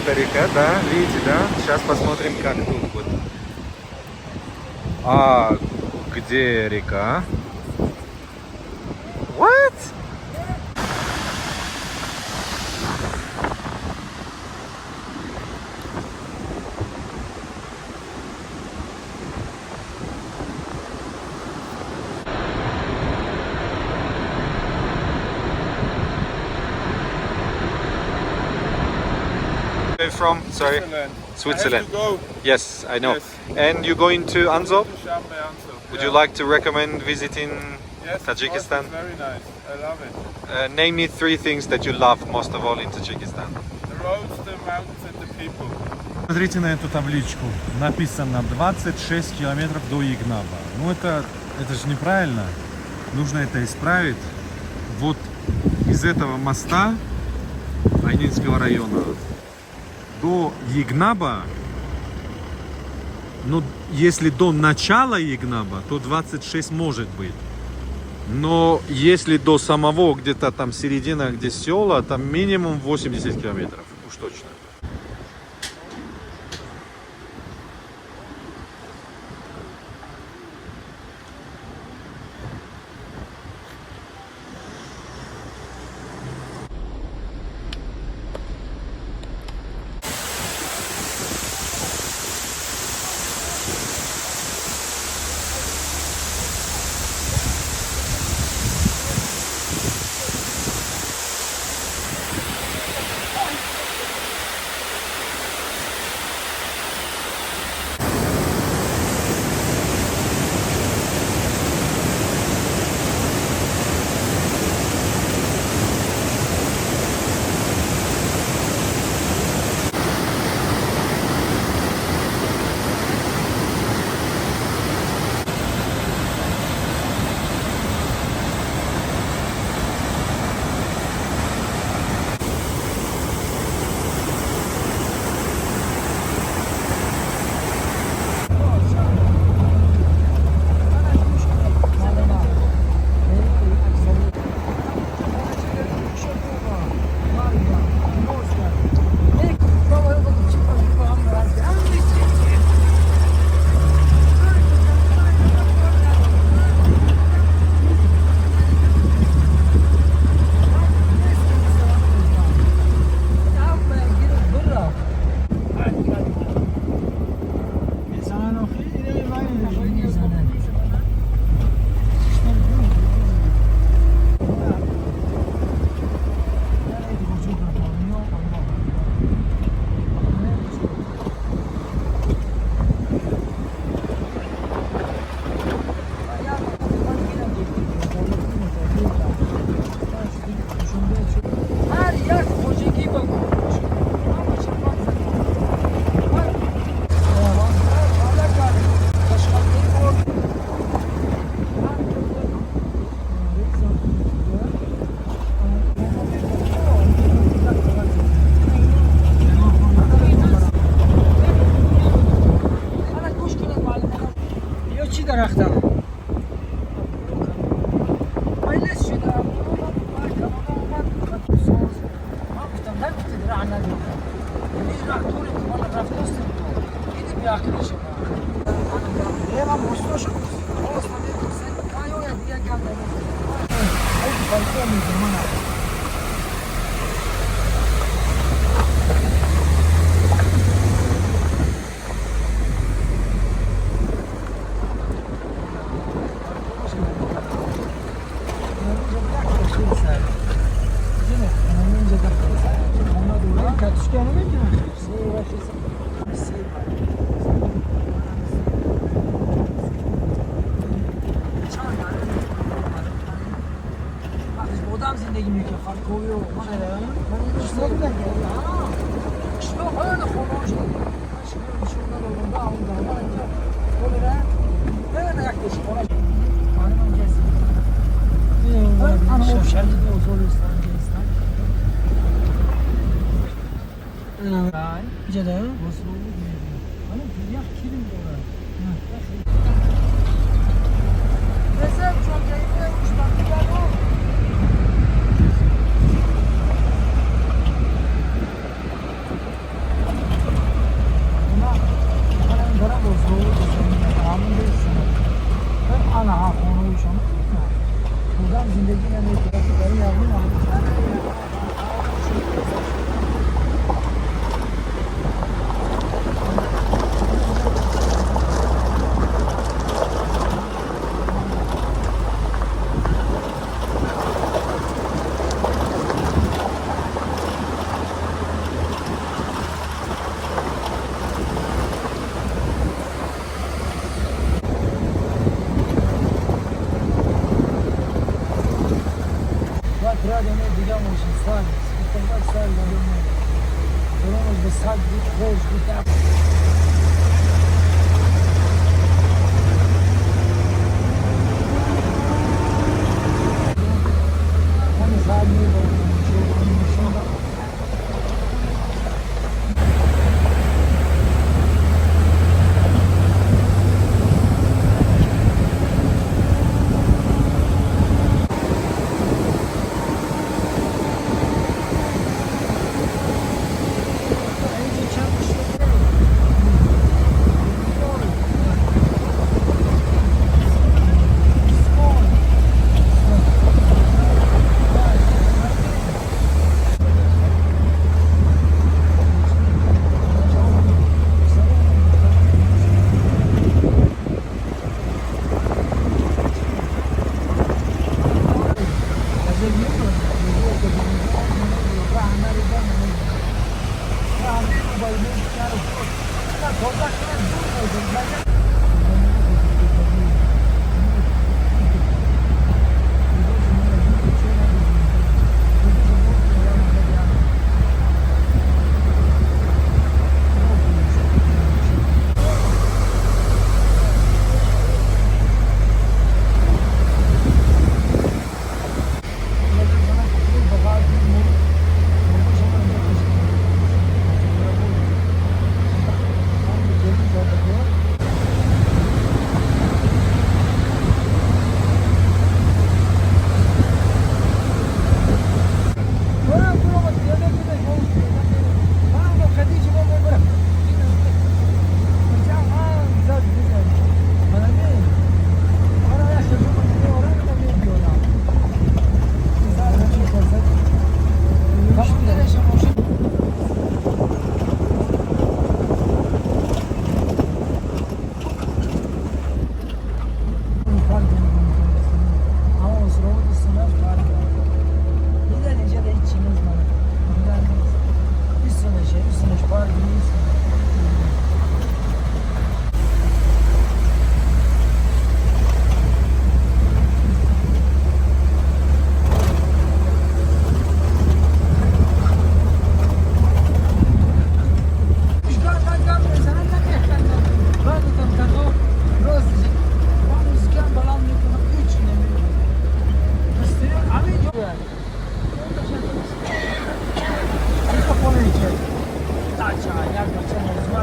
эта река, да, видите, да? Сейчас посмотрим, как тут вот. А где река? What? Where from? Sorry. Switzerland. I have to go. Yes, I know. Yes. And you're going to Anzop? To Sharm el-Sheikh. Would you like to recommend visiting Yes, Tajikistan? It's very nice. I love it. Name me 3 things that you love most of all in Tajikistan. The roads, the mountains, and the people. Смотрите на эту табличку. Написано 26 километров до Игнаба. Ну это же неправильно. Нужно это исправить. Вот из этого моста Айнинского района до Игнаба, ну если до начала Игнаба, то 26 может быть. Но если до самого где-то там середина, где села, там минимум 80 километров. Уж точно. ना हाँ फोन हो शम पूरा जिंदगी में मैं तरफ करी आपने Радио digamos sabe, então vai sair da minha. Vamos ver sabe de três guitarras. Dacia, jak to chcemy